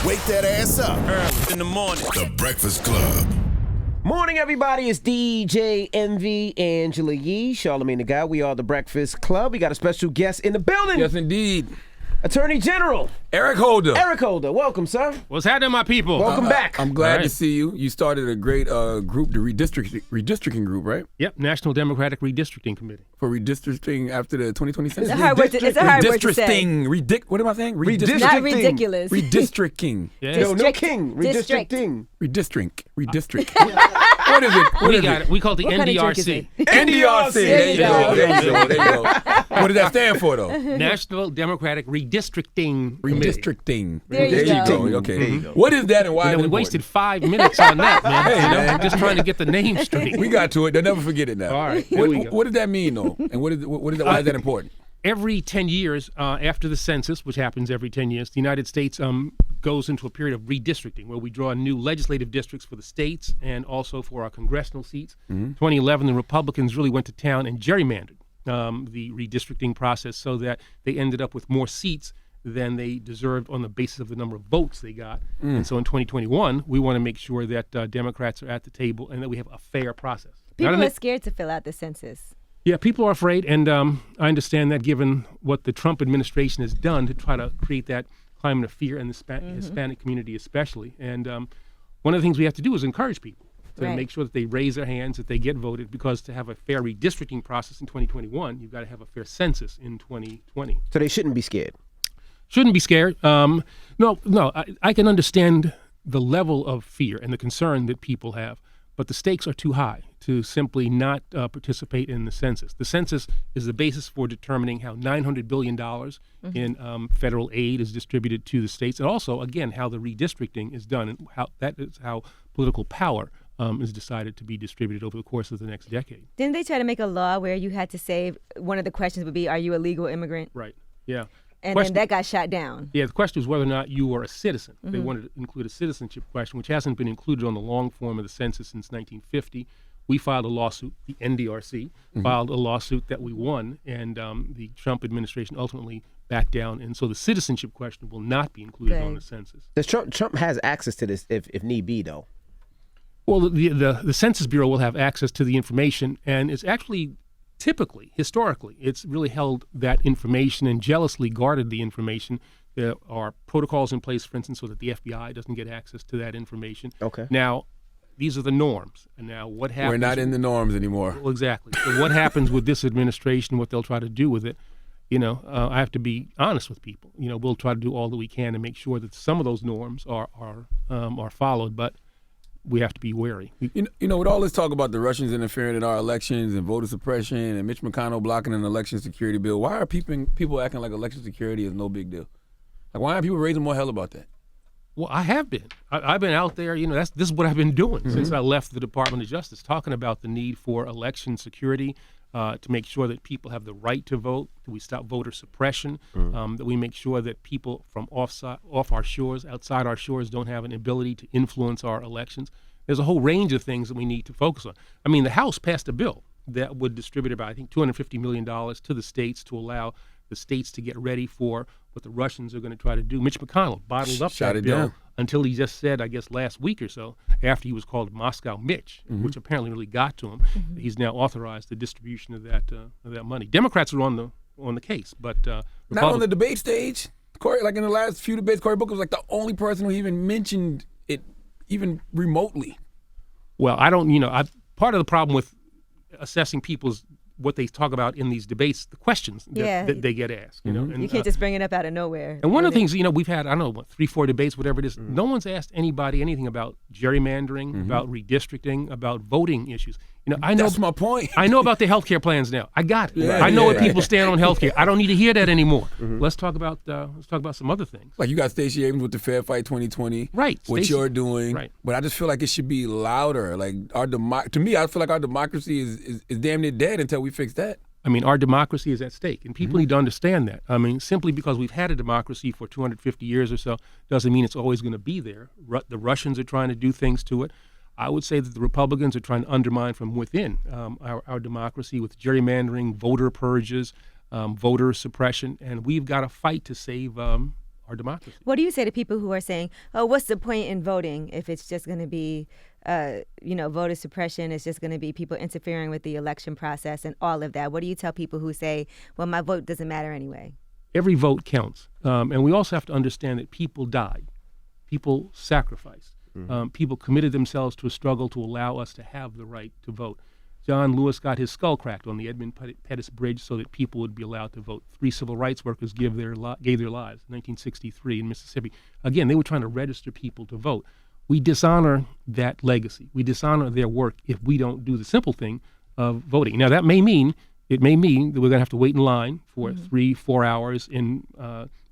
Wake that ass up. Early in the morning. The Breakfast Club. Morning, everybody. It's DJ MV, Angela Yee, Charlamagne the Guy. We are the Breakfast Club. We got a special guest in the building. Yes, indeed. Attorney General Eric Holder. Eric Holder, welcome, sir. What's happening, my people? Welcome back. I'm glad Right. to see you. You started a great group, the redistricting group, right? Yep, National Democratic Redistricting Committee. For redistricting after the 2020 census. It's a hard word to say. Redistricting. What am I saying? Not ridiculous. Redistricting. Yeah. No king. Redistricting. Redistrict. What is it? We got it. We call it the What kind of drink is NDRC. it? NDRC. There you go. What does that stand for, though? National Democratic Redistricting Committee. Redistricting. There you go. Okay. There you go. What is that and why You is know, it we wasted important? 5 minutes on that, man. Hey, You know, man. just trying to get the name straight. We got to it. They'll never forget it now. All right, here we go. What does that mean, though? And why is that important? Every 10 years after the census, which happens every 10 years, the United States goes into a period of redistricting where we draw new legislative districts for the states and also for our congressional seats. 2011, the Republicans really went to town and gerrymandered the redistricting process so that they ended up with more seats than they deserved on the basis of the number of votes they got. And so in 2021, we want to make sure that Democrats are at the table and that we have a fair process. People are scared to fill out the census. Yeah, people are afraid, and I understand that given what the Trump administration has done to try to create that climate of fear in the Hispanic community especially. And one of the things we have to do is encourage people to Right. make sure that they raise their hands, that they get voted, because to have a fair redistricting process in 2021, you've got to have a fair census in 2020. So they shouldn't be scared. Shouldn't be scared. No, I can understand the level of fear and the concern that people have, but the stakes are too high to simply not participate in the census. The census is the basis for determining how $900 billion in federal aid is distributed to the states, and also, again, how the redistricting is done, and how that is how political power is decided to be distributed over the course of the next decade. Didn't they try to make a law where you had to say one of the questions would be, are you a legal immigrant? Right. Yeah. And Question- then that got shot down. Yeah, the question is whether or not you are a citizen. They wanted to include a citizenship question, which hasn't been included on the long form of the census since 1950. We filed a lawsuit, the NDRC filed a lawsuit that we won, and the Trump administration ultimately backed down. And so the citizenship question will not be included on the census. Does Trump has access to this if need be, though? Well, the Census Bureau will have access to the information, and it's actually typically, historically, it's really held that information and jealously guarded the information. There are protocols in place, for instance, so that the FBI doesn't get access to that information. Okay. Now, these are the norms. And now what happens? We're not in the norms anymore. Well, exactly. So what happens with this administration, what they'll try to do with it, I have to be honest with people. We'll try to do all that we can to make sure that some of those norms are followed, but we have to be wary. You know, with all this talk about the Russians interfering in our elections and voter suppression and Mitch McConnell blocking an election security bill, why are people acting like election security is no big deal? Like, why aren't people raising more hell about that? Well, I have been. I've been out there. This is what I've been doing since I left the Department of Justice, talking about the need for election security, to make sure that people have the right to vote, that we stop voter suppression, that we make sure that people from off our shores, outside our shores, don't have an ability to influence our elections. There's a whole range of things that we need to focus on. I mean, the House passed a bill that would distribute about, I think, $250 million to the states to allow the states to get ready for what the Russians are going to try to do. Mitch McConnell bottled up Shot that it bill down. until he just said, I guess last week or so, after he was called Moscow Mitch, which apparently really got to him, he's now authorized the distribution of that money. Democrats are on the case, but Not on the debate stage. Cory, like in the last few debates, Cory Booker was like the only person who even mentioned it, even remotely. Well, I don't. Part of the problem with assessing people's what they talk about in these debates, the questions that they get asked. And, You can't just bring it up out of nowhere. And one of the things, we've had, I don't know, 3-4 debates, whatever it is. No one's asked anybody anything about gerrymandering, about redistricting, about voting issues. I know That's my point. I know about the health care plans now. I got it. I know where people stand on health care. I don't need to hear that anymore. Let's talk about some other things. Like you got Stacey Abrams with the Fair Fight 2020. Right. What Stacey- you're doing. Right. But I just feel like it should be louder. Like to me, I feel like our democracy is damn near dead until we fix that. I mean, our democracy is at stake, and people need to understand that. I mean, simply because we've had a democracy for 250 years or so doesn't mean it's always going to be there. The Russians are trying to do things to it. I would say that the Republicans are trying to undermine from within our democracy with gerrymandering, voter purges, voter suppression, and we've got to fight to save our our democracy. What do you say to people who are saying, "Oh, what's the point in voting if it's just going to be, voter suppression? It's just going to be people interfering with the election process and all of that." What do you tell people who say, "Well, my vote doesn't matter anyway"? Every vote counts, and we also have to understand that people died, people sacrificed, people committed themselves to a struggle to allow us to have the right to vote. John Lewis got his skull cracked on the Edmund Pettus Bridge so that people would be allowed to vote. 3 civil rights workers gave their lives in 1963 in Mississippi. Again, they were trying to register people to vote. We dishonor that legacy. We dishonor their work if we don't do the simple thing of voting. Now, it may mean that we're going to have to wait in line for 3-4 hours in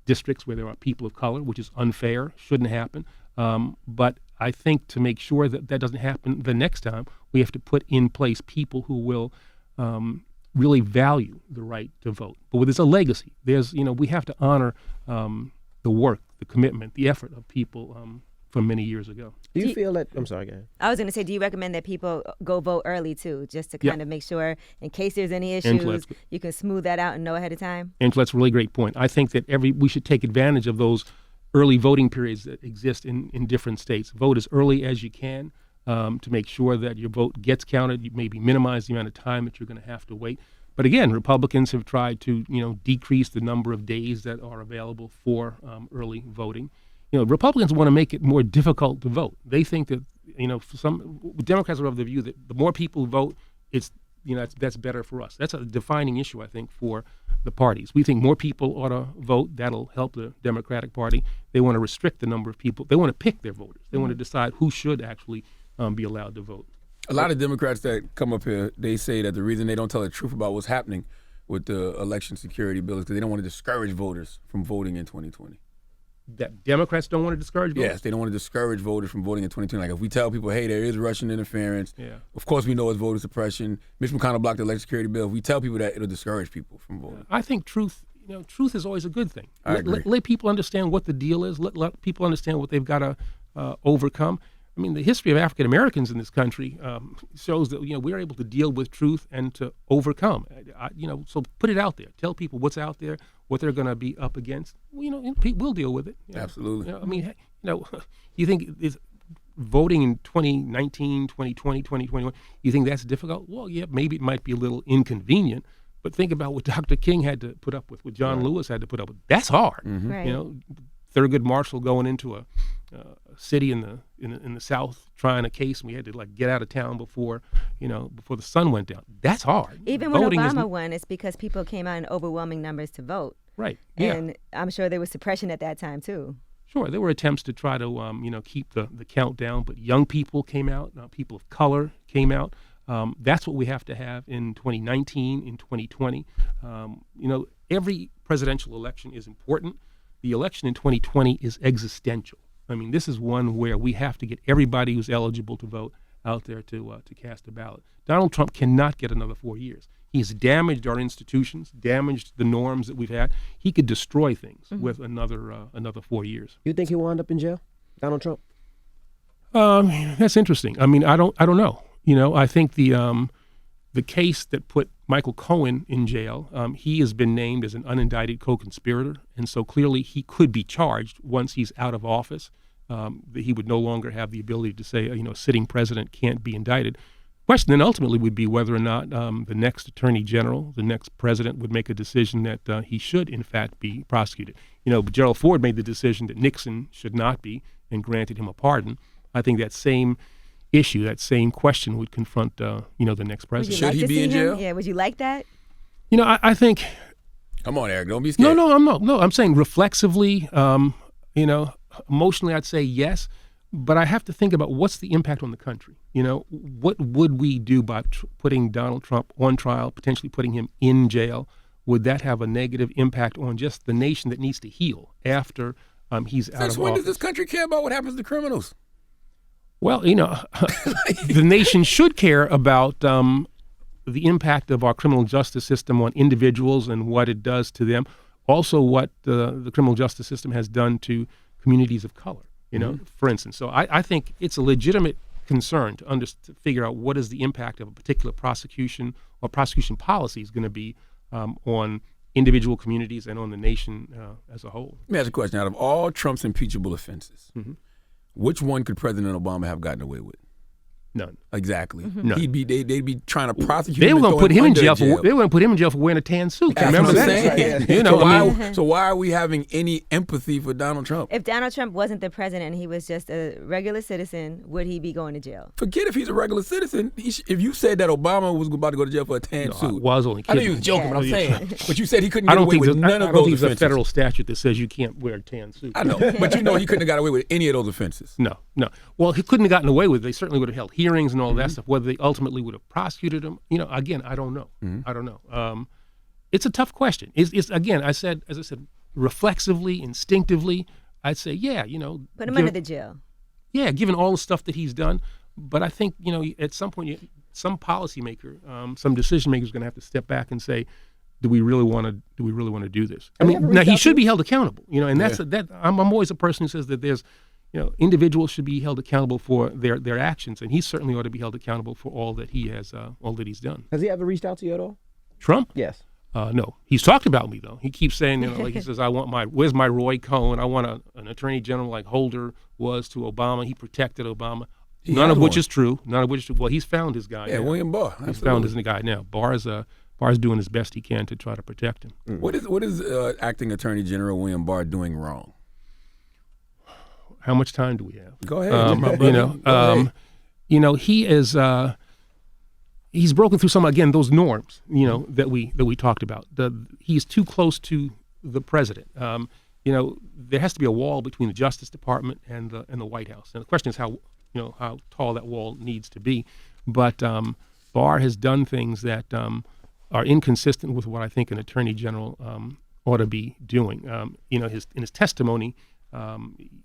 districts where there are people of color, which is unfair, shouldn't happen. But I think to make sure that that doesn't happen the next time, we have to put in place people who will really value the right to vote. But there's a legacy. We have to honor the work, the commitment, the effort of people from many years ago. Do you feel that? I'm sorry, go ahead. I was going to say, do you recommend that people go vote early too, just to kind of make sure, in case there's any issues, you can smooth that out and know ahead of time? Angela, that's a really great point. I think that we should take advantage of those early voting periods that exist in different states. Vote as early as you can to make sure that your vote gets counted. You maybe minimize the amount of time that you're going to have to wait. But again, Republicans have tried to decrease the number of days that are available for early voting. Republicans want to make it more difficult to vote. They think that some Democrats are of the view that the more people vote, that's better for us. That's a defining issue, I think, for the parties. We think more people ought to vote. That'll help the Democratic Party. They want to restrict the number of people. They want to pick their voters. They want to decide who should actually be allowed to vote. A lot of Democrats that come up here, they say that the reason they don't tell the truth about what's happening with the election security bill is because they don't want to discourage voters from voting in 2020. That Democrats don't want to discourage voters? Yes, they don't want to discourage voters from voting in 2020. Like if we tell people, hey, there is Russian interference, of course we know it's voter suppression. Mitch McConnell blocked the election security bill. If we tell people that, it'll discourage people from voting. I think truth is always a good thing. I agree. Let people understand what the deal is. Let people understand what they've got to overcome. I mean, the history of African Americans in this country shows that we're able to deal with truth and to overcome. So put it out there. Tell people what's out there, what they're going to be up against. We'll deal with it. Absolutely. You think voting in 2019, 2020, 2021, you think that's difficult? Well, yeah, maybe it might be a little inconvenient, but think about what Dr. King had to put up with, what John Lewis had to put up with. That's hard. Mm-hmm. Right. Thurgood Marshall going into a city in the South trying a case, and we had to get out of town before the sun went down. That's hard. Even when Obama won, it's because people came out in overwhelming numbers to vote. Right. Yeah. And I'm sure there was suppression at that time too. Sure, there were attempts to try to keep the count down, but young people came out, people of color came out. That's what we have to have in 2019, in 2020. Every presidential election is important. The election in 2020 is existential. I mean, this is one where we have to get everybody who's eligible to vote out there to cast a ballot. Donald Trump cannot get another 4 years. He's damaged our institutions, damaged the norms that we've had. He could destroy things with another 4 years. You think he'll wind up in jail, Donald Trump? That's interesting. I mean, I don't know. I think the case that put Michael Cohen in jail, he has been named as an unindicted co-conspirator, and so clearly he could be charged once he's out of office. That he would no longer have the ability to say, a sitting president can't be indicted. The question then ultimately would be whether or not the next attorney general, the next president, would make a decision that he should, in fact, be prosecuted. Gerald Ford made the decision that Nixon should not be and granted him a pardon. I think that same issue, that same question would confront, the next president. Should he be in jail? Yeah, would you like that? I think. Come on, Eric, don't be scared. No, I'm saying reflexively, emotionally, I'd say yes, but I have to think about what's the impact on the country. What would we do by putting Donald Trump on trial, potentially putting him in jail? Would that have a negative impact on just the nation that needs to heal after he's out of office? Since when does this country care about what happens to criminals? Well, the nation should care about the impact of our criminal justice system on individuals and what it does to them. Also, what the criminal justice system has done to communities of color, for instance. So I think it's a legitimate concern to figure out what is the impact of a particular prosecution or prosecution policy is going to be on individual communities and on the nation as a whole. Let me ask you a question. Out of all Trump's impeachable offenses, which one could President Obama have gotten away with? None. Exactly. None. They'd be trying to prosecute They him. were going to put him in jail. Jail. They were going to put him in jail for wearing a tan suit. That's Remember what I'm that? saying. You know, So why are we having any empathy for Donald Trump? If Donald Trump wasn't the president and he was just a regular citizen, would he be going to jail? Forget if he's a regular citizen. If you said that Obama was about to go to jail for a tan I suit, was only I know kidding. you was joking, but I'm Yeah. saying. But you said he couldn't I get don't away think with none I of don't those think there's a offenses. federal statute that says you can't wear a tan suit. I know, but you know he couldn't have got away with any of those offenses. No. Well, he couldn't have gotten away with it. They certainly would have held hearings and all that stuff. Whether they ultimately would have prosecuted him, again, I don't know. I don't know. It's a tough question. It's again, as I said, reflexively, instinctively, I'd say, yeah, Put him under the jail. Yeah, given all the stuff that he's done. But I think, at some point, some policymaker, some decision maker is going to have to step back and say, do we really want to do this? I mean, now he should be held accountable, and that's I'm always a person who says that there's, individuals should be held accountable for their actions, and he certainly ought to be held accountable for all that he has, all that he's done. Has he ever reached out to you at all? Trump? Yes. No, he's talked about me though. He keeps saying, like he says, where's my Roy Cohn? I want an attorney general like Holder was to Obama. He protected Obama. None of which is true. Well, he's found his guy. Yeah, now. William Barr. He's found his guy now. Barr's doing his best he can to try to protect him. What is acting Attorney General William Barr doing wrong? How much time do we have? Go ahead, my brother. He is. He's broken through those norms, that we talked about. He's too close to the president. There has to be a wall between the Justice Department and the White House. And the question is how tall that wall needs to be. But Barr has done things that are inconsistent with what I think an attorney general ought to be doing. In his testimony,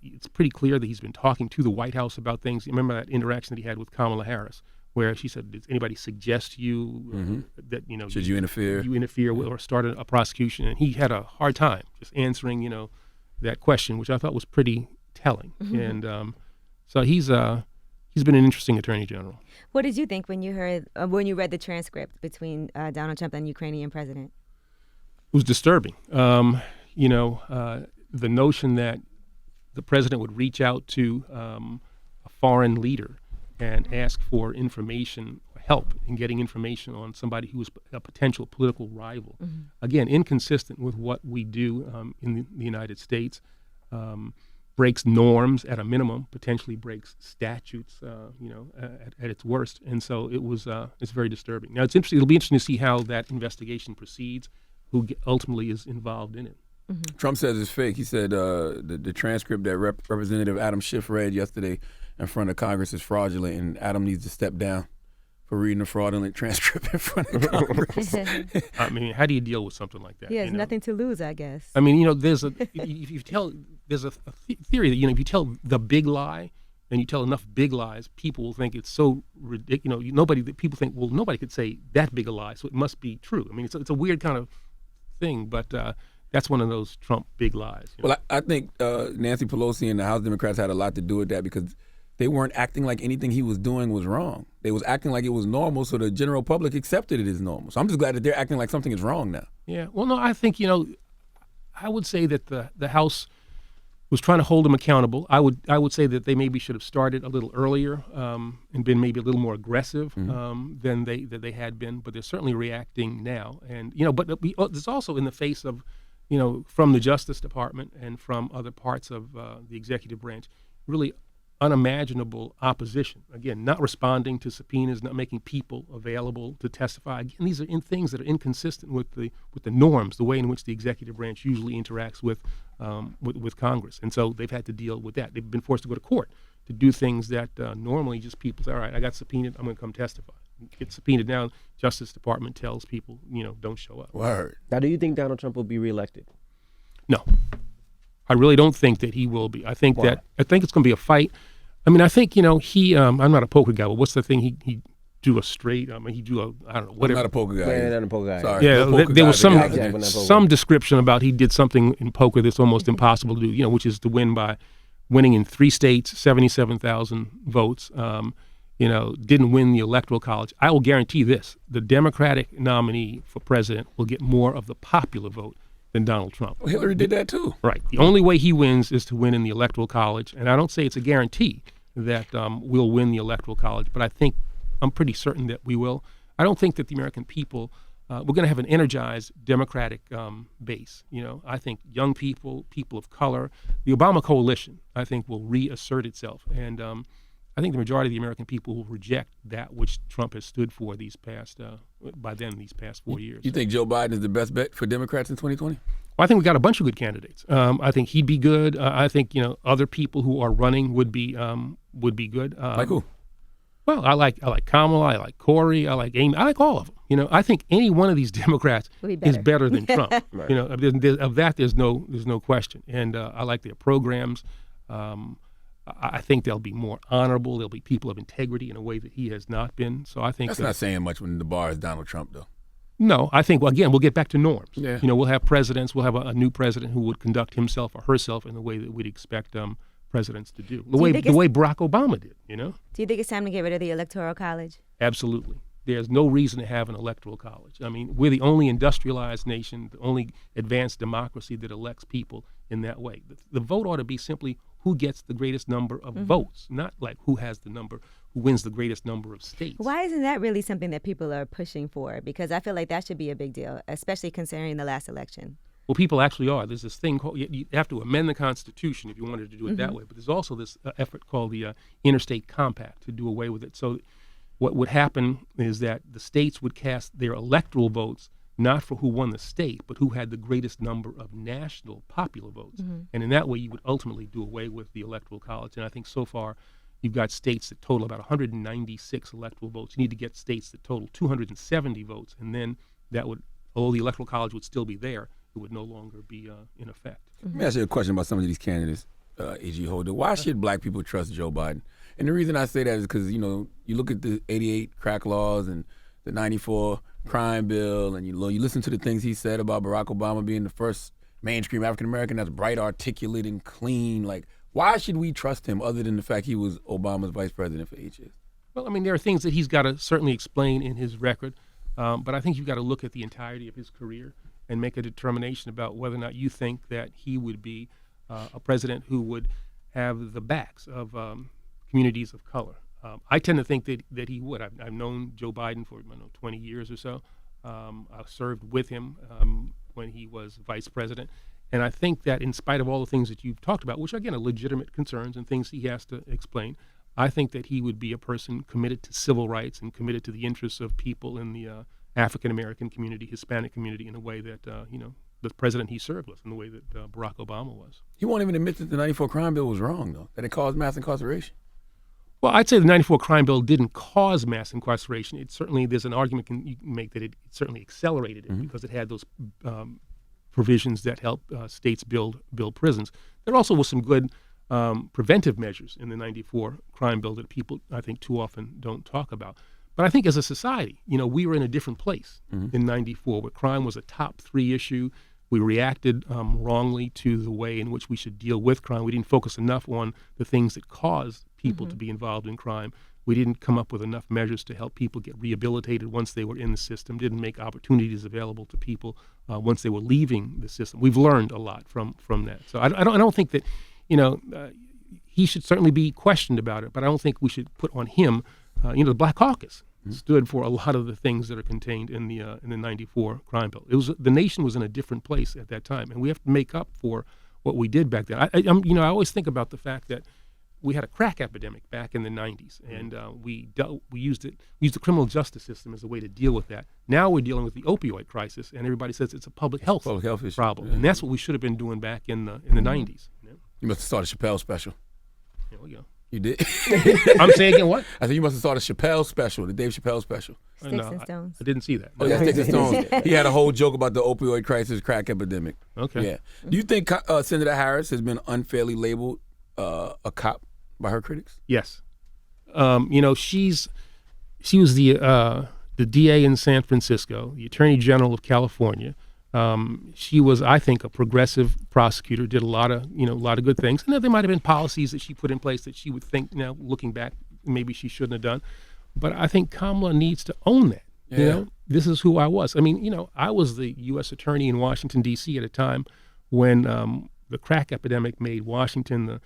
it's pretty clear that he's been talking to the White House about things. You remember that interaction that he had with Kamala Harris, where she said, "Does anybody suggest to you that should you interfere? You interfere or start a prosecution?" And he had a hard time just answering, that question, which I thought was pretty telling. And so he's been an interesting attorney general. What did you think when you read the transcript between Donald Trump and the Ukrainian president? It was disturbing. The notion that the president would reach out to a foreign leader and ask for information, help in getting information on somebody who was a potential political rival. Again, inconsistent with what we do in the United States. Breaks norms at a minimum, potentially breaks statutes, at its worst. And so it's very disturbing. Now, it'll be interesting to see how that investigation proceeds, who ultimately is involved in it. Trump says it's fake. He said the transcript that Representative Adam Schiff read yesterday in front of Congress is fraudulent, and Adam needs to step down for reading a fraudulent transcript in front of Congress. I mean, how do you deal with something like that? He has nothing to lose, I guess. I mean, there's a theory that if you tell the big lie and you tell enough big lies, people will think it's so ridiculous. People think, well, nobody could say that big a lie, so it must be true. I mean, it's a weird kind of thing, but that's one of those Trump big lies. Well, I think Nancy Pelosi and the House Democrats had a lot to do with that because they weren't acting like anything he was doing was wrong. They was acting like it was normal, so the general public accepted it as normal. So I'm just glad that they're acting like something is wrong now. Yeah. Well, no, I think, I would say that the House was trying to hold him accountable. I would say that they maybe should have started a little earlier and been maybe a little more aggressive than they had been. But they're certainly reacting now. And but it's also in the face of from the Justice Department and from other parts of the executive branch, really unimaginable opposition. Again, not responding to subpoenas, not making people available to testify. Again, these are things that are inconsistent with the norms, the way in which the executive branch usually interacts with Congress. And so they've had to deal with that. They've been forced to go to court to do things that normally just people say, all right, I got subpoenaed, I'm going to come testify. Get subpoenaed now, Justice Department tells people, don't show up. Word. Now, do you think Donald Trump will be reelected? No. I really don't think that he will be. I think it's going to be a fight. I mean, I think, he, I'm not a poker guy, but what's the thing he drew a straight, he drew I don't know, whatever. I'm not a poker guy. Yeah, not a poker guy. Sorry. Yeah, there was some poker. description about he did something in poker that's almost impossible to do, which is to win by winning in 3 states, 77,000 votes. didn't win the Electoral College, I will guarantee this: the Democratic nominee for president will get more of the popular vote than Donald Trump. Well, Hillary did that too. Right. The only way he wins is to win in the Electoral College, and I don't say it's a guarantee that we'll win the Electoral College, but I'm pretty certain that we will. I don't think that the American people, we're going to have an energized Democratic base. I think young people, people of color, the Obama coalition, I think will reassert itself, and I think the majority of the American people will reject that which Trump has stood for these past 4 years. You think Joe Biden is the best bet for Democrats in 2020? Well, I think we got a bunch of good candidates. I think he'd be good. I think other people who are running would be good. Like who? Well, I like Kamala. I like Corey. I like Amy. I like all of them. I think any one of these Democrats is better than Trump. Right. Of that there's no question. And I like their programs. I think they'll be more honorable. They'll be people of integrity in a way that he has not been. So I think that's not saying much when the bar is Donald Trump, though. No, I think, again, we'll get back to norms. Yeah. We'll have presidents. We'll have a new president who would conduct himself or herself in the way that we'd expect presidents to do. The way Barack Obama did, Do you think it's time to get rid of the Electoral College? Absolutely. There's no reason to have an electoral college. I mean, we're the only industrialized nation, the only advanced democracy that elects people in that way. The vote ought to be simply who gets the greatest number of votes, not like who wins the greatest number of states. Why isn't that really something that people are pushing for? Because I feel like that should be a big deal, especially considering the last election. Well, people actually are. There's this thing called, you have to amend the Constitution if you wanted to do it that way. But there's also this effort called the Interstate Compact to do away with it. So what would happen is that the states would cast their electoral votes not for who won the state, but who had the greatest number of national popular votes. And in that way, you would ultimately do away with the Electoral College. And I think so far, you've got states that total about 196 electoral votes. You need to get states that total 270 votes. And then that would, although the Electoral College would still be there, it would no longer be in effect. Let me ask you a question about some of these candidates, E.G. Holder. Why should black people trust Joe Biden? And the reason I say that is because, you look at the 88 crack laws and the 94 crime bill, and you listen to the things he said about Barack Obama being the first mainstream African-American that's bright, articulate, and clean. Like, why should we trust him other than the fact he was Obama's vice president for 8 years? Well, I mean, there are things that he's got to certainly explain in his record, but I think you've got to look at the entirety of his career and make a determination about whether or not you think that he would be a president who would have the backs of communities of color. I tend to think that he would. I've known Joe Biden for 20 years or so. I've served with him when he was vice president. And I think that in spite of all the things that you've talked about, which again are legitimate concerns and things he has to explain, I think that he would be a person committed to civil rights and committed to the interests of people in the African-American community, Hispanic community, in a way that, the president he served with, in the way that Barack Obama was. He won't even admit that the 94 crime bill was wrong, though, that it caused mass incarceration. Well, I'd say the 94 crime bill didn't cause mass incarceration. It certainly, there's an argument you can make that it certainly accelerated it because it had those provisions that help states build prisons. There also was some good preventive measures in the 94 crime bill that people, I think, too often don't talk about. But I think as a society, we were in a different place in 94, where crime was a top 3 issue. We reacted wrongly to the way in which we should deal with crime. We didn't focus enough on the things that caused people to be involved in crime. We didn't come up with enough measures to help people get rehabilitated once they were in the system, didn't make opportunities available to people once they were leaving the system. We've learned a lot from that. So I don't think that, he should certainly be questioned about it, but I don't think we should put on him, the Black Caucus stood for a lot of the things that are contained in the 94 crime bill. The nation was in a different place at that time, and we have to make up for what we did back then. I always think about the fact that we had a crack epidemic back in the 90s, and we used the criminal justice system as a way to deal with that. Now we're dealing with the opioid crisis, and everybody says it's a public health issue. Problem, and that's what we should have been doing back in the 90s. You must have started a Chappelle special. There we go. You did? I'm saying again, what? I think you must have started a Chappelle special, the Dave Chappelle special. Sticks and Stones. I didn't see that. Oh, yeah, Sticks and Stones. He had a whole joke about the opioid crisis, crack epidemic. Okay. Yeah. Do you think Senator Harris has been unfairly labeled a cop by her critics? Yes. She was the DA in San Francisco, the Attorney General of California. She was, I think, a progressive prosecutor, did a lot of good things. And there might have been policies that she put in place that she would think, now looking back, maybe she shouldn't have done. But I think Kamala needs to own that. Yeah. You know, this is who I was. I mean, you know, I was the U.S. attorney in Washington, D.C. at a time when the crack epidemic made Washington the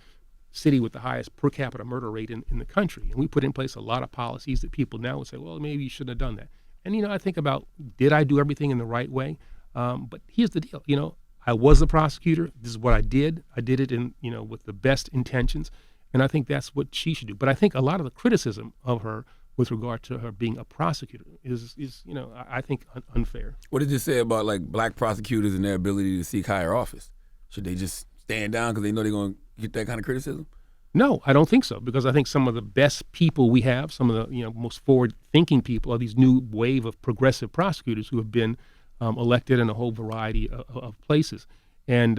city with the highest per capita murder rate in the country. And we put in place a lot of policies that people now would say, well, maybe you shouldn't have done that. And, you know, I think about, did I do everything in the right way? But here's the deal. You know, I was the prosecutor. This is what I did. I did it in, you know, with the best intentions. And I think that's what she should do. But I think a lot of the criticism of her with regard to her being a prosecutor is you know, I think unfair. What did you say about like black prosecutors and their ability to seek higher office? Should they just stand down because they know they're going to get that kind of criticism? No, I don't think so, because I think some of the best people we have, some of the, you know, most forward-thinking people, are these new wave of progressive prosecutors who have been elected in a whole variety of places. And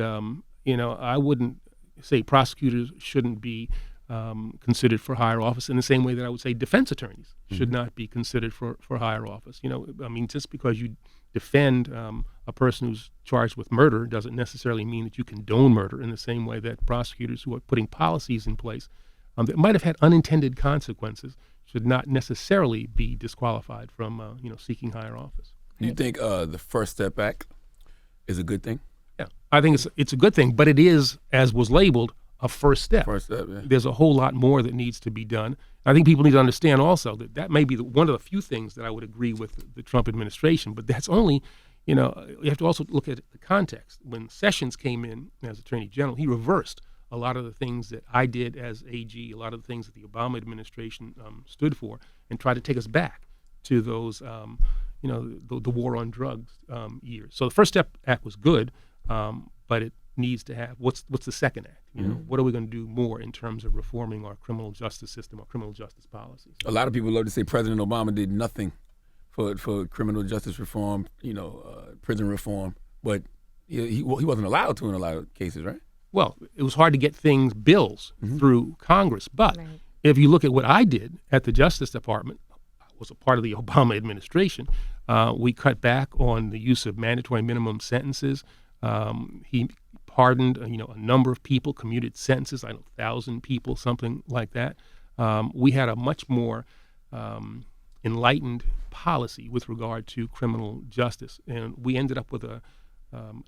you know, I wouldn't say prosecutors shouldn't be considered for higher office in the same way that I would say defense attorneys should not be considered for higher office. You know, I mean, just because you defend a person who's charged with murder doesn't necessarily mean that you condone murder, in the same way that prosecutors who are putting policies in place that might have had unintended consequences should not necessarily be disqualified from you know, seeking higher office. Do you think the First Step Act is a good thing? Yeah, I think it's a good thing, but it is, as was labeled, a first step. First step, yeah. There's a whole lot more that needs to be done. I think people need to understand also that that may be one of the few things that I would agree with the Trump administration, but that's only, you know, you have to also look at the context. When Sessions came in as Attorney General, he reversed a lot of the things that I did as AG, a lot of the things that the Obama administration stood for, and tried to take us back to those, you know, the war on drugs years. So the First Step Act was good, but it needs to have, what's the second act? You know, what are we going to do more in terms of reforming our criminal justice system, our criminal justice policies? A lot of people love to say President Obama did nothing for criminal justice reform, you know, prison reform, but he wasn't allowed to in a lot of cases, right? Well, it was hard to get bills through Congress, but if you look at what I did at the Justice Department, I was a part of the Obama administration. We cut back on the use of mandatory minimum sentences. He pardoned, you know, a number of people, commuted sentences, 1,000 people, something like that. We had a much more enlightened policy with regard to criminal justice, and we ended up with an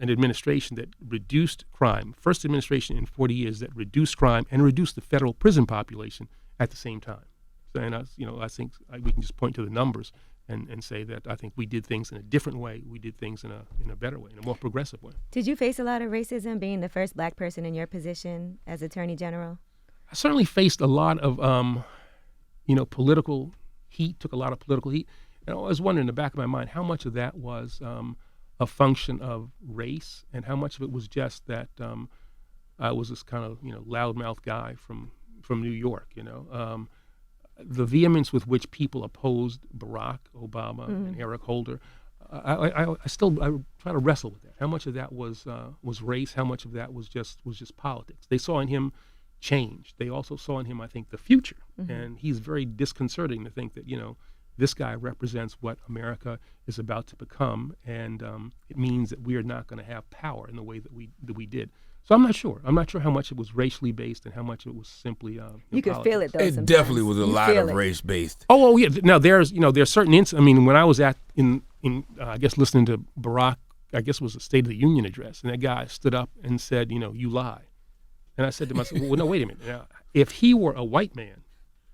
administration that reduced crime, first administration in 40 years that reduced crime and reduced the federal prison population at the same time. And you know, I think we can just point to the numbers and say that I think we did things in a different way. We did things in a better way, in a more progressive way. Did you face a lot of racism being the first black person in your position as Attorney General? I certainly faced a lot of, you know, political heat, took a lot of political heat. And I was wondering in the back of my mind how much of that was a function of race and how much of it was just that I was this kind of, you know, loudmouth guy from New York, you know. The vehemence with which people opposed Barack Obama and Eric Holder, I try to wrestle with that. How much of that was race? How much of that was just politics? They saw in him change. They also saw in him, I think, the future. And he's very disconcerting to think that, you know, this guy represents what America is about to become, and it means that we are not going to have power in the way that we did. So I'm not sure. I'm not sure how much it was racially based and how much it was simply. You could feel it though. It definitely was a lot of race based. Oh yeah. Now there's certain I mean, when I was in I guess listening to Barack, I guess it was a State of the Union address, and that guy stood up and said, you know, you lie, and I said to myself, well, no, wait a minute. Now, if he were a white man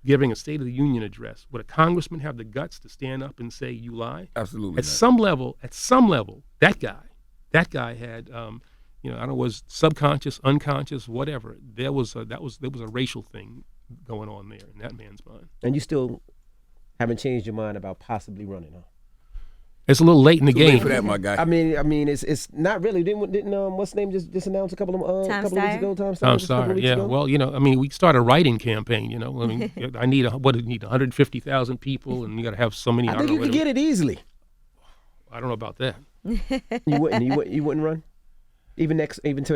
giving a State of the Union address, would a congressman have the guts to stand up and say you lie? Absolutely. At some level, that guy had. You know, I don't know, was subconscious, unconscious, whatever. There was a racial thing going on there in that man's mind. And you still haven't changed your mind about possibly running, huh? It's a little late in the game. Late for that, my guy. I mean, it's not really. Didn't what's the name just announced a couple of weeks ago? Tom Steyer. Yeah. Well, you know, I mean, we started a writing campaign. You know, I mean, I need 150,000 people, and you got to have so many. I think you could get it easily. I don't know about that. You wouldn't run. Even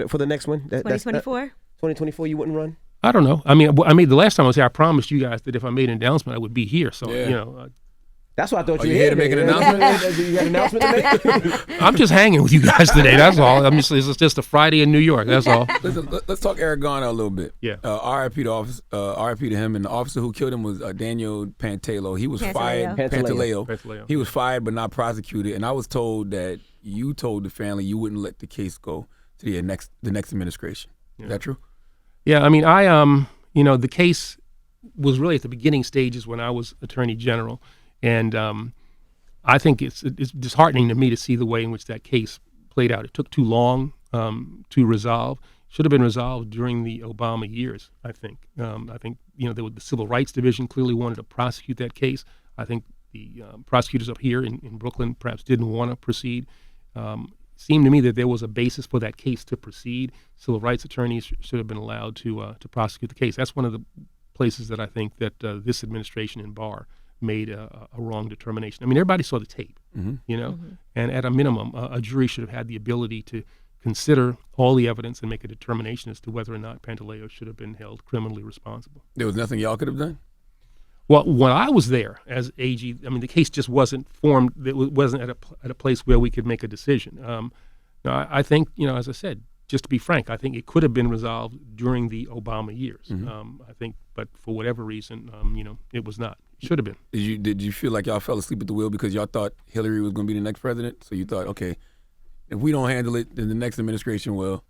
for the next one? 2024? 2024, you wouldn't run? I don't know. I mean, the last time I was here, I promised you guys that if I made an announcement, I would be here. So, you know. That's why I thought Oh, you you were here to make an announcement? You got an announcement to make? I'm just hanging with you guys today. That's all. It's just a Friday in New York. That's all. Let's talk Eric Garner a little bit. Yeah. R.I.P. to him. And the officer who killed him was Daniel Pantaleo. He was fired. Pantaleo. He was fired but not prosecuted. And I was told that you told the family you wouldn't let the case go to the next administration. Yeah. Is that true? Yeah. I mean, the case was really at the beginning stages when I was Attorney General. And I think it's disheartening to me to see the way in which that case played out. It took too long to resolve. Should have been resolved during the Obama years, I think. The Civil Rights Division clearly wanted to prosecute that case. I think the prosecutors up here in Brooklyn perhaps didn't want to proceed. Seemed to me that there was a basis for that case to proceed. Civil rights attorneys should have been allowed to prosecute the case. That's one of the places that I think that this administration and Barr made a wrong determination. I mean, everybody saw the tape, and at a minimum, a jury should have had the ability to consider all the evidence and make a determination as to whether or not Pantaleo should have been held criminally responsible. There was nothing y'all could have done? Well, when I was there as AG, I mean, the case just wasn't formed. It wasn't at a place where we could make a decision. Now, I think, as I said, just to be frank, I think it could have been resolved during the Obama years. I think, but for whatever reason, it was not. It should have been. Did you feel like y'all fell asleep at the wheel because y'all thought Hillary was going to be the next president? So you thought, okay, if we don't handle it, then the next administration will.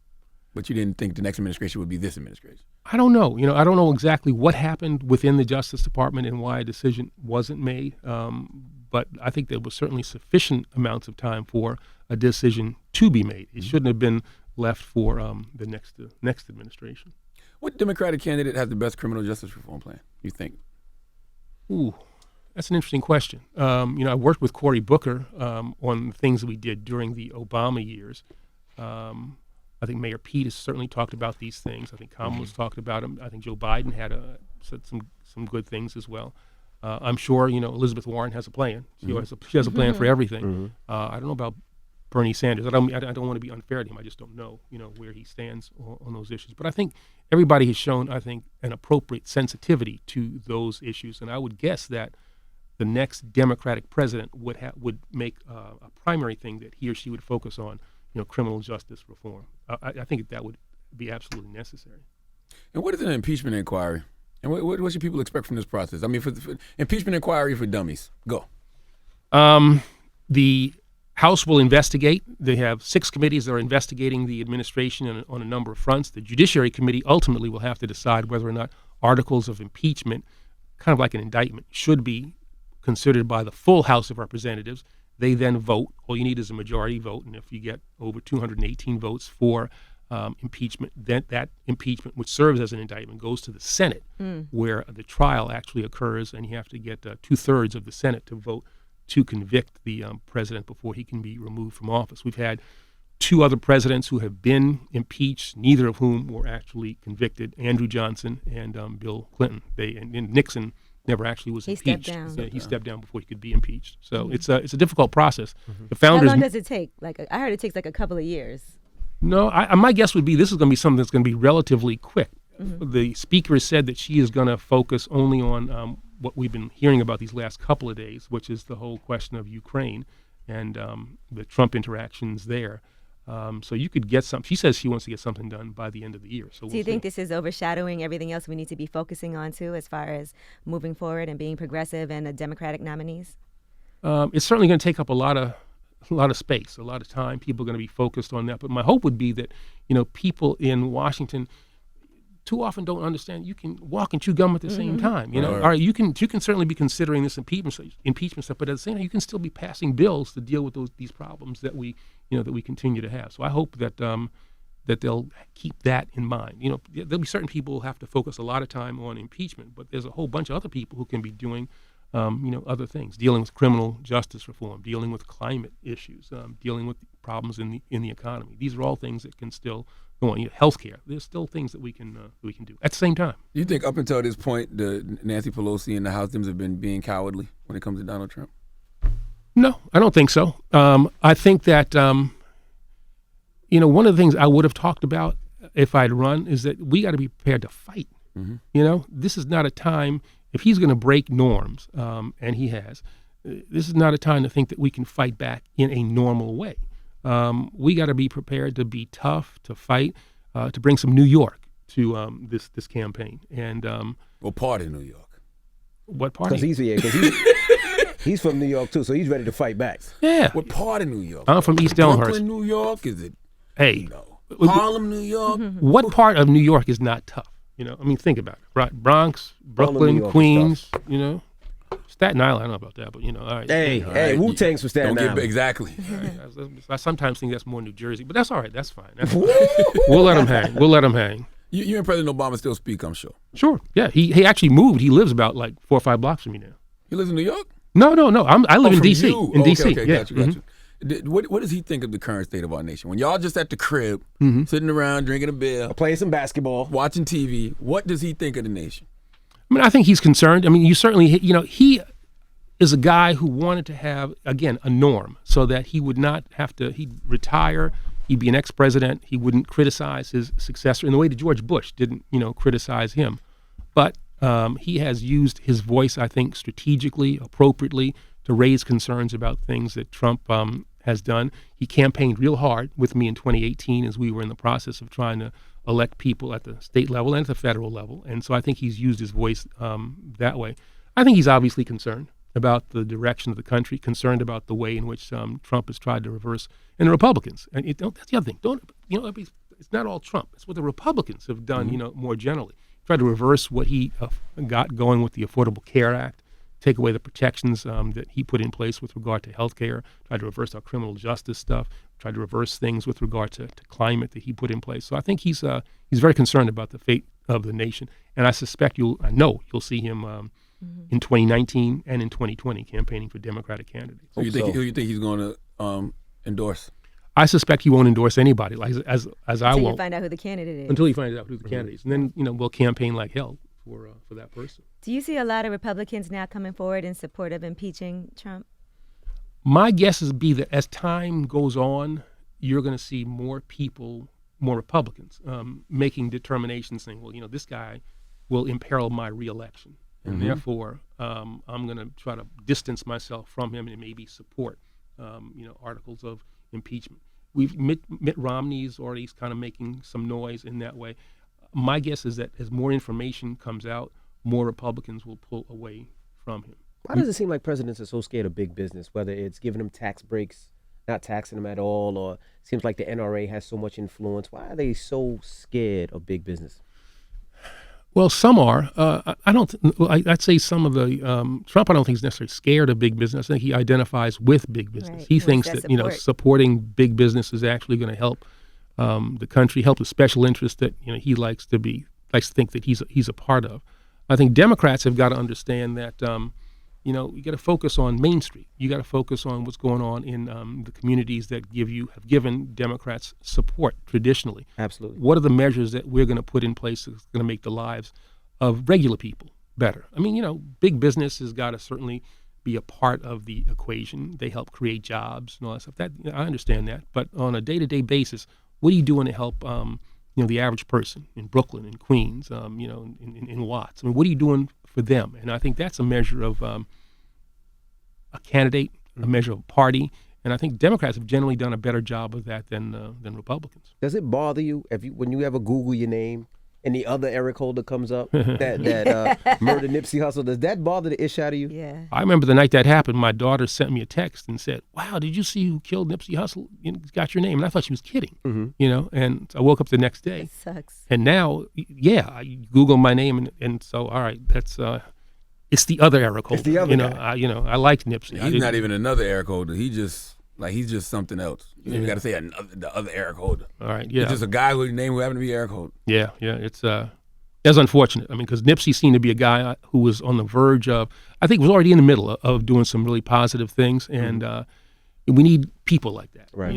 But you didn't think the next administration would be this administration. I don't know. I don't know exactly what happened within the Justice Department and why a decision wasn't made. But I think there was certainly sufficient amounts of time for a decision to be made. It shouldn't have been left for the next administration. What Democratic candidate has the best criminal justice reform plan, you think? Ooh, that's an interesting question. I worked with Cory Booker on the things that we did during the Obama years. I think Mayor Pete has certainly talked about these things. I think Kamala's talked about them. I think Joe Biden said some good things as well. I'm sure Elizabeth Warren has a plan. She has a plan for everything. I don't know about Bernie Sanders. I don't want to be unfair to him. I just don't know where he stands on those issues. But I think everybody has shown, an appropriate sensitivity to those issues. And I would guess that the next Democratic president would make a primary thing that he or she would focus on, criminal justice reform. I think that would be absolutely necessary. And what is an impeachment inquiry? And what should people expect from this process? I mean, for impeachment inquiry for dummies, go. The House will investigate. They have 6 committees that are investigating the administration on a number of fronts. The Judiciary Committee ultimately will have to decide whether or not articles of impeachment, kind of like an indictment, should be considered by the full House of Representatives. They then vote. All you need is a majority vote, and if you get over 218 votes for impeachment, then that impeachment, which serves as an indictment, goes to the Senate, where the trial actually occurs, and you have to get 2/3 of the Senate to vote to convict the president before he can be removed from office. We've had 2 other presidents who have been impeached, neither of whom were actually convicted, Andrew Johnson and Bill Clinton. And Nixon never actually was impeached. He stepped down before he could be impeached. So it's a difficult process. The founders. How long does it take? I heard it takes a couple of years. No, my guess would be this is going to be something that's going to be relatively quick. The speaker has said that she is going to focus only on what we've been hearing about these last couple of days, which is the whole question of Ukraine and the Trump interactions there. So you could get some. She says she wants to get something done by the end of the year. So do you think this is overshadowing everything else we need to be focusing on too, as far as moving forward and being progressive and the Democratic nominees? It's certainly going to take up a lot of space, a lot of time. People are going to be focused on that. But my hope would be that people in Washington too often don't understand you can walk and chew gum at the same time. All right, you can certainly be considering this impeachment stuff, but at the same time you can still be passing bills to deal with these problems that we continue to have. So I hope that that they'll keep that in mind. There'll be certain people who have to focus a lot of time on impeachment, but there's a whole bunch of other people who can be doing other things, dealing with criminal justice reform, dealing with climate issues, dealing with problems in the economy. These are all things that can still go on. Healthcare. There's still things that we can do at the same time. You think up until this point, the Nancy Pelosi and the House Dems have been being cowardly when it comes to Donald Trump? No, I don't think so. I think that one of the things I would have talked about if I'd run is that we got to be prepared to fight. This is not a time. If he's going to break norms, and he has, this is not a time to think that we can fight back in a normal way. We got to be prepared to be tough, to fight, to bring some New York to this campaign. And Well, part of New York. what part? Because he's from New York too, so he's ready to fight back. Yeah, What part of New York? I'm from East Elmhurst. Brooklyn, New York? Is it, Hey, Harlem, New York? what part of New York is not tough? I mean, think about it. Right, Bronx, New Brooklyn, York is Queens. Staten Island. I don't know about that, but all right. Hey, All right, Wu-Tang's from Staten Don't Island. get exactly. I sometimes think that's more New Jersey, but that's all right. That's fine. We'll let him hang. We'll let him hang. You and President Obama still speak, I'm sure. Sure. Yeah. He actually moved. He lives about like 4 or 5 blocks from me now. He lives in New York? No. I live in from D.C. you. In Okay, D.C. okay, Yeah. got you. What does he think of the current state of our nation? When y'all just at the crib, sitting around drinking a beer, Playing some basketball. watching TV, what does he think of the nation? I mean, I think he's concerned. I mean, you certainly, he is a guy who wanted to have, again, a norm so that he would not have to, he'd retire, he'd be an ex-president, he wouldn't criticize his successor in the way that George Bush didn't, criticize him. But he has used his voice, I think, strategically, appropriately, to raise concerns about things that Trump has done. He campaigned real hard with me in 2018 as we were in the process of trying to elect people at the state level and at the federal level. And so I think he's used his voice that way. I think he's obviously concerned about the direction of the country, concerned about the way in which Trump has tried to reverse, and the Republicans. And that's the other thing. It's not all Trump. It's what the Republicans have done, more generally. Tried to reverse what he got going with the Affordable Care Act, take away the protections that he put in place with regard to health care, tried to reverse our criminal justice stuff, tried to reverse things with regard to climate that he put in place. So I think he's very concerned about the fate of the nation. And I know you'll see him in 2019 and in 2020 campaigning for Democratic candidates. So you think he's going to endorse? I suspect he won't endorse anybody, like as I Until won't. you find out who the candidate is. Until he finds out who the candidate is. And then, we'll campaign like hell for that person. Do you see a lot of Republicans now coming forward in support of impeaching Trump? My guess would be that as time goes on, you're going to see more people, more Republicans, making determinations saying, well, this guy will imperil my reelection. And therefore, I'm going to try to distance myself from him and maybe support, articles of impeachment. Mitt Romney's already kind of making some noise in that way. My guess is that as more information comes out, more Republicans will pull away from him. Why does it seem like presidents are so scared of big business, whether it's giving them tax breaks, not taxing them at all, or it seems like the NRA has so much influence? Why are they so scared of big business? Well, some are. I'd say some of the Trump. I don't think he's necessarily scared of big business. I think he identifies with big business. Right. He What's thinks that that support? supporting big business is actually going to help the country, help the special interest that he likes to think that he's a part of. I think Democrats have got to understand that you got to focus on Main Street. You got to focus on what's going on in the communities that have given Democrats support traditionally. Absolutely. What are the measures that we're going to put in place that's going to make the lives of regular people better? I mean, big business has got to certainly be a part of the equation. They help create jobs and all that stuff. That I understand that, but on a day-to-day basis, what are you doing to help the average person in Brooklyn, in Queens, in Watts? I mean, what are you doing for them? And I think that's a measure of a candidate, a measure of a party. And I think Democrats have generally done a better job of that than Republicans. Does it bother you when you ever Google your name and the other Eric Holder comes up that murdered Nipsey Hussle? Does that bother the ish out of you? Yeah. I remember the night that happened, my daughter sent me a text and said, "Wow, did you see who killed Nipsey Hussle? Got your name?" And I thought she was kidding, And I woke up the next day. It sucks. And now, I Google my name, and so all right, that's it's the other Eric Holder. It's the other guy. I like Nipsey. He's not even another Eric Holder. He's just something else. You got to say the other Eric Holder. All right, yeah. It's just a guy whose name who happened to be Eric Holder. Yeah, it's unfortunate. I mean, because Nipsey seemed to be a guy who was on the verge of, I think was already in the middle of doing some really positive things, and we need people like that. Right.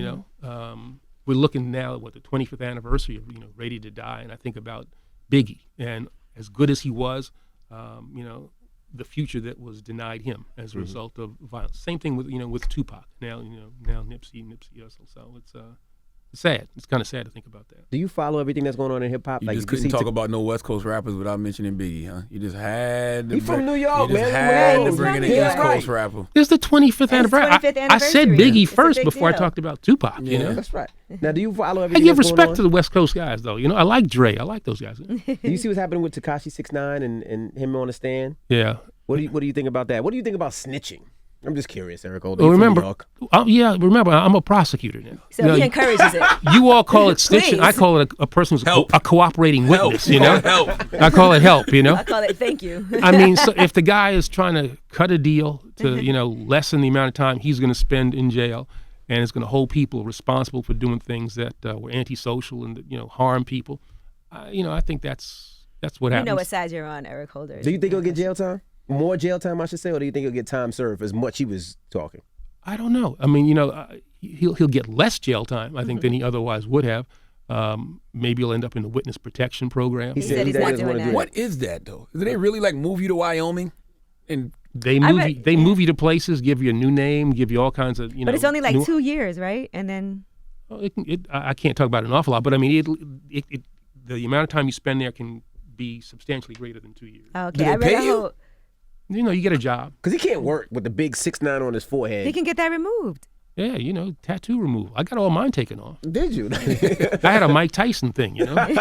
We're looking now at the 25th anniversary of Ready to Die, and I think about Biggie, and as good as he was, the future that was denied him as a result of violence. Same thing with with Tupac. Now Nipsey Hussle. So it's sad. It's kind of sad to think about that. Do you follow everything that's going on in hip hop? You Like just you couldn't see talk about no West Coast rappers without mentioning Biggie, huh? You just had to He from New York, you just man. had Right. to bring in an Yeah, East right. Coast rapper. It's the 25th anniversary. 25th I said anniversary. Biggie It's a first big before I deal. talked about Tupac. You Yeah. know, That's right. Now, do you follow I everything give that's going respect on? to the West Coast guys, though. You know, I like Dre. I like those guys. Do you see what's happening with Tekashi 6ix9ine and him on the stand? Yeah. What do you think about that? What do you think about snitching? I'm just curious, Eric Holder. Well, You from New remember, York. remember, I'm a prosecutor now. So You know, he encourages it. you all call it snitching. I Please. call it a person who's Help. a cooperating witness. You know, Help. I call it help. You know, I call it thank you. I mean, so if the guy is trying to cut a deal to, lessen the amount of time he's going to spend in jail, and is going to hold people responsible for doing things that were antisocial and that, harm people, I think that's what You happens. know what side you're on, Eric Holder. Do you think he'll get jail time? More jail time, I should say, or do you think he'll get time served as much he was talking? I don't know. I mean, he'll get less jail time, I think, than he otherwise would have. Maybe he'll end up in the witness protection program. He said he's not doesn't doing wanna do that. What is that though? Did they really like move you to Wyoming? And They I move read- you. They move you to places, give you a new name, give you all kinds of But it's only like new- 2 years, right? And then I can't talk about it an awful lot, but I mean, the amount of time you spend there can be substantially greater than 2 years. okay, Do they I read pay a you? whole. You get a job. Because he can't work with the big 6ix9ine on his forehead. He can get that removed. Yeah, tattoo removal. I got all mine taken off. Did you? I had a Mike Tyson thing, But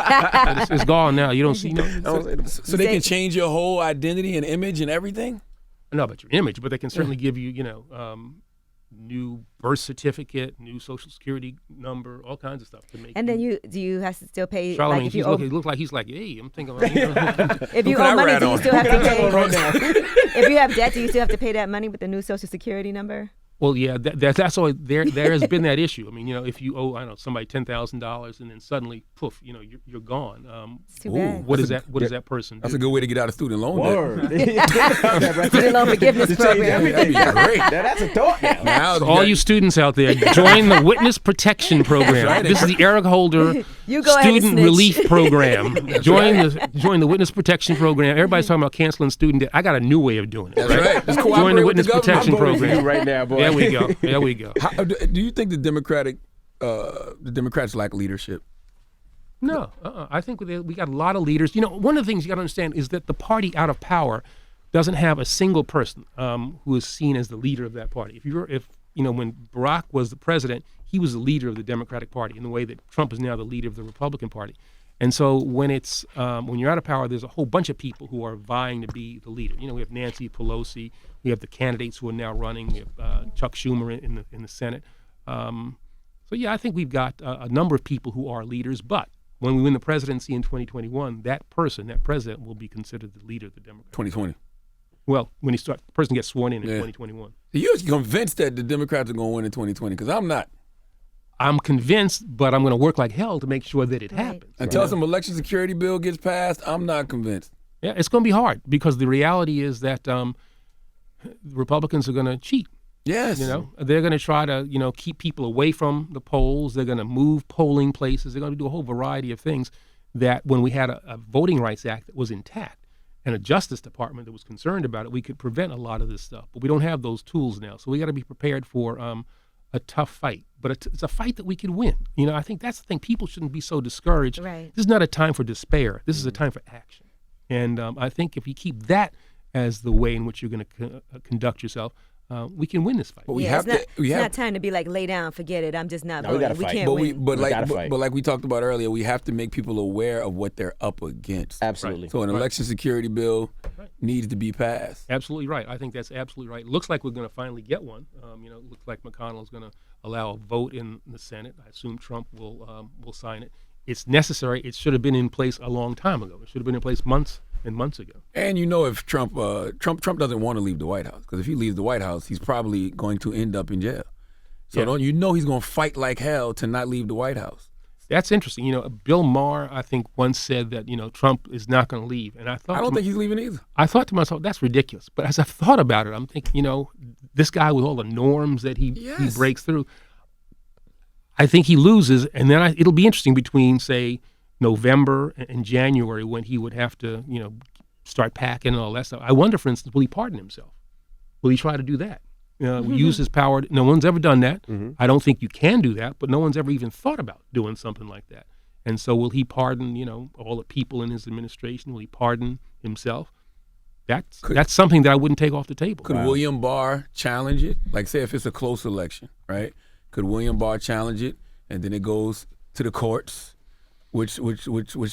it's gone now. You don't see so they can change your whole identity and image and everything? no, but your image. But they can certainly give you, new birth certificate, new social security number, all kinds of stuff to make. And then do you have to still pay? Charlamagne, like if you owe, he looked like he's like, hey, I'm thinking. if you can I owe money, rat do you on? still have to pay? right now. If you have debt, do you still have to pay that money with the new social security number? Well, yeah, that's always there has been that issue. I mean, if you owe somebody $10,000 and then suddenly poof, you're gone. It's too bad. What does that person do? That's a good way to get out of student loan Word. Student loan forgiveness To change program. everything. That'd be great. Now, that's a thought now. Now, So all you students out there, join the Witness Protection Program. right. This is the Eric Holder You go ahead and Student snitch. Relief Program. Join the Witness Protection Program. Everybody's talking about canceling student debt. I got a new way of doing it. That's right. Just Join cooperate the with Witness the government. Protection I'm voting for you Program. right now, boy. There we go. There we go. Do you think the Democrats lack leadership? No, I think we got a lot of leaders. One of the things you got to understand is that the party out of power doesn't have a single person who is seen as the leader of that party. When Barack was the president, he was the leader of the Democratic Party in the way that Trump is now the leader of the Republican Party. And so when you're out of power, there's a whole bunch of people who are vying to be the leader. We have Nancy Pelosi, we have the candidates who are now running, we have Chuck Schumer in the Senate. So yeah, I think we've got a number of people who are leaders. But when we win the presidency in 2021, that president, will be considered the leader of the Democrats. 2020. Well, when the person gets sworn in 2021. You're convinced that the Democrats are going to win in 2020 because I'm not. I'm convinced, but I'm going to work like hell to make sure that it Right. happens. Until some election security bill gets passed, I'm not convinced. Yeah, it's going to be hard because the reality is that Republicans are going to cheat. Yes. They're going to try to, keep people away from the polls. They're going to move polling places. They're going to do a whole variety of things that when we had a Voting Rights Act that was intact and a Justice Department that was concerned about it, we could prevent a lot of this stuff. But we don't have those tools now. So we got to be prepared for a tough fight. But it's a fight that we could win. I think that's the thing. People shouldn't be so discouraged. Right. This is not a time for despair. This is a time for action. And I think if you keep that as the way in which you're going to conduct yourself, we can win this fight. But we Yeah, have it's to. not time to be like, lay down, forget it. I'm just not No, we voting. gotta fight. can't But win. We gotta fight. but like we talked about earlier, we have to make people aware of what they're up against. Absolutely. So an election security bill needs to be passed. Absolutely right. I think that's absolutely right. Looks like we're going to finally get one. Looks like McConnell's going to allow a vote in the Senate. I assume Trump will sign it. It's necessary. It should have been in place a long time ago. It should have been in place months and months ago. And if Trump doesn't want to leave the White House, because if he leaves the White House, he's probably going to end up in jail. So he's going to fight like hell to not leave the White House. That's interesting. Bill Maher, I think, once said that Trump is not going to leave, and I don't think he's leaving either. I thought to myself, that's ridiculous. But as I've thought about it, I'm thinking, this guy with all the norms that he breaks through, I think he loses, and then it'll be interesting between, say, November and January when he would have to, start packing and all that stuff. I wonder, for instance, will he pardon himself? Will he try to do that? use his power. No one's ever done that. I don't think you can do that, but no one's ever even thought about doing something like that. And so will he pardon, all the people in his administration? Will he pardon himself? That's something that I wouldn't take off the table. Could William Barr challenge it? Like, say if it's a close election, right? Could William Barr challenge it, and then it goes to the courts, which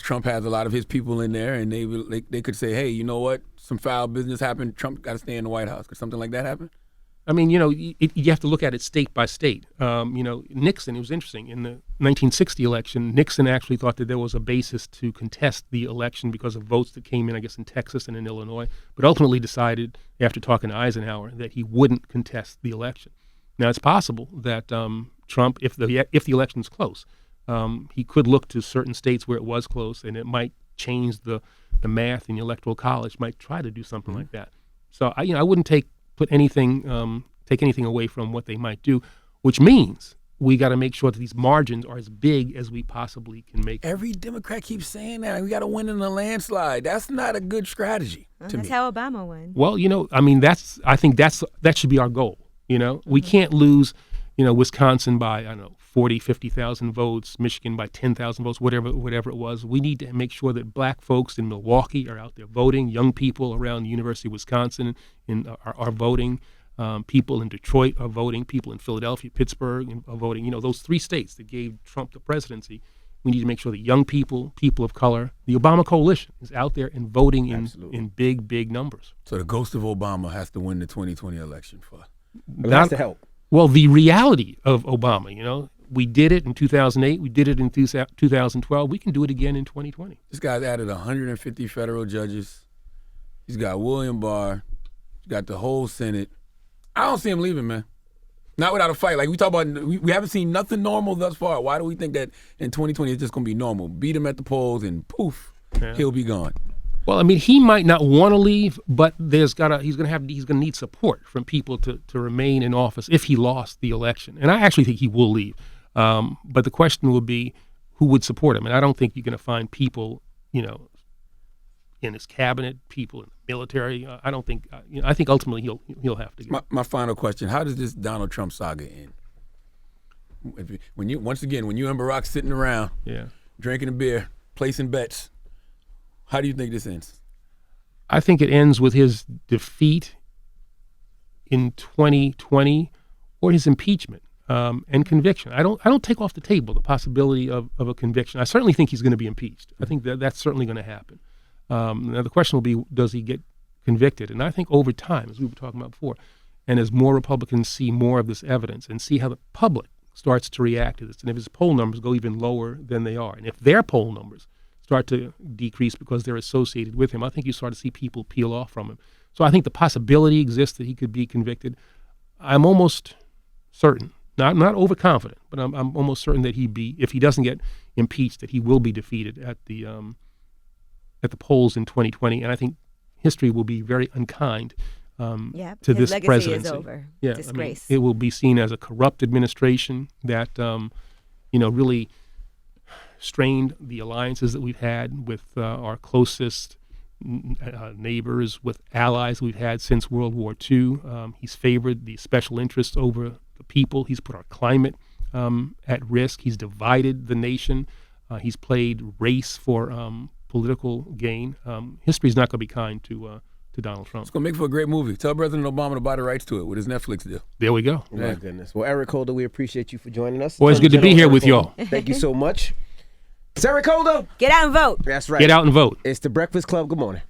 Trump has a lot of his people in there, and they could say, hey, you know what? Some foul business happened. Trump got to stay in the White House. Could something like that happen? I mean, you have to look at it state by state. Nixon, it was interesting. In the 1960 election, Nixon actually thought that there was a basis to contest the election because of votes that came in, I guess, in Texas and in Illinois, but ultimately decided, after talking to Eisenhower, that he wouldn't contest the election. Now, it's possible that Trump, if the election's close, he could look to certain states where it was close, and it might change the math in the Electoral College, might try to do something like that. So, I wouldn't take anything away from what they might do, which means we got to make sure that these margins are as big as we possibly can make them. Every Democrat keeps saying that. We got to win in a landslide. That's not a good strategy to me. That's how Obama won. Well, I think that should be our goal. We can't lose, Wisconsin by, 40, 50,000 votes, Michigan by 10,000 votes, whatever it was. We need to make sure that black folks in Milwaukee are out there voting. Young people around the University of Wisconsin are voting. People in Detroit are voting. People in Philadelphia, Pittsburgh are voting. Those three states that gave Trump the presidency, we need to make sure that young people of color, the Obama coalition is out there and voting in big, big numbers. So the ghost of Obama has to win the 2020 election for It has to help. Well, the reality of Obama, we did it in 2008. We did it in 2012. We can do it again in 2020. This guy's added 150 federal judges. He's got William Barr. He's got the whole Senate. I don't see him leaving, man. Not without a fight. Like we talk about, we haven't seen nothing normal thus far. Why do we think that in 2020 it's just going to be normal? Beat him at the polls and poof, he'll be gone. Well, I mean, he might not want to leave, but he's going to need support from people to remain in office if he lost the election. And I actually think he will leave. But the question will be who would support him. And I don't think you're going to find people, in his cabinet, people in the military. I don't think. I think ultimately he'll have to go. My final question: how does this Donald Trump saga end? When you and Barack sitting around, drinking a beer, placing bets, how do you think this ends? I think it ends with his defeat in 2020 or his impeachment and conviction. I don't take off the table the possibility of a conviction. I certainly think he's going to be impeached. I think that's certainly going to happen. Now the question will be, does he get convicted? And I think over time, as we were talking about before, and as more Republicans see more of this evidence and see how the public starts to react to this, and if his poll numbers go even lower than they are, and if their poll numbers start to decrease because they're associated with him, I think you start to see people peel off from him. So I think the possibility exists that he could be convicted. I'm almost certain, not overconfident, but I'm almost certain that if he doesn't get impeached, that he will be defeated at the polls in 2020, and I think history will be very unkind to this legacy presidency. Is over. Yeah, Disgrace. It will be seen as a corrupt administration that really strained the alliances that we've had with our closest neighbors, with allies we've had since World War II. He's favored the special interests over the people. He's put our climate at risk. He's divided the nation. He's played race for political gain. History is not going to be kind to Donald Trump. It's going to make for a great movie. Tell President Obama to buy the rights to it with his Netflix deal. There we go. Oh, my goodness. Well, Eric Holder, we appreciate you for joining us. Well, it's good to be here with y'all. Thank you so much. It's Eric Holder. Get out and vote. That's right. Get out and vote. It's the Breakfast Club. Good morning.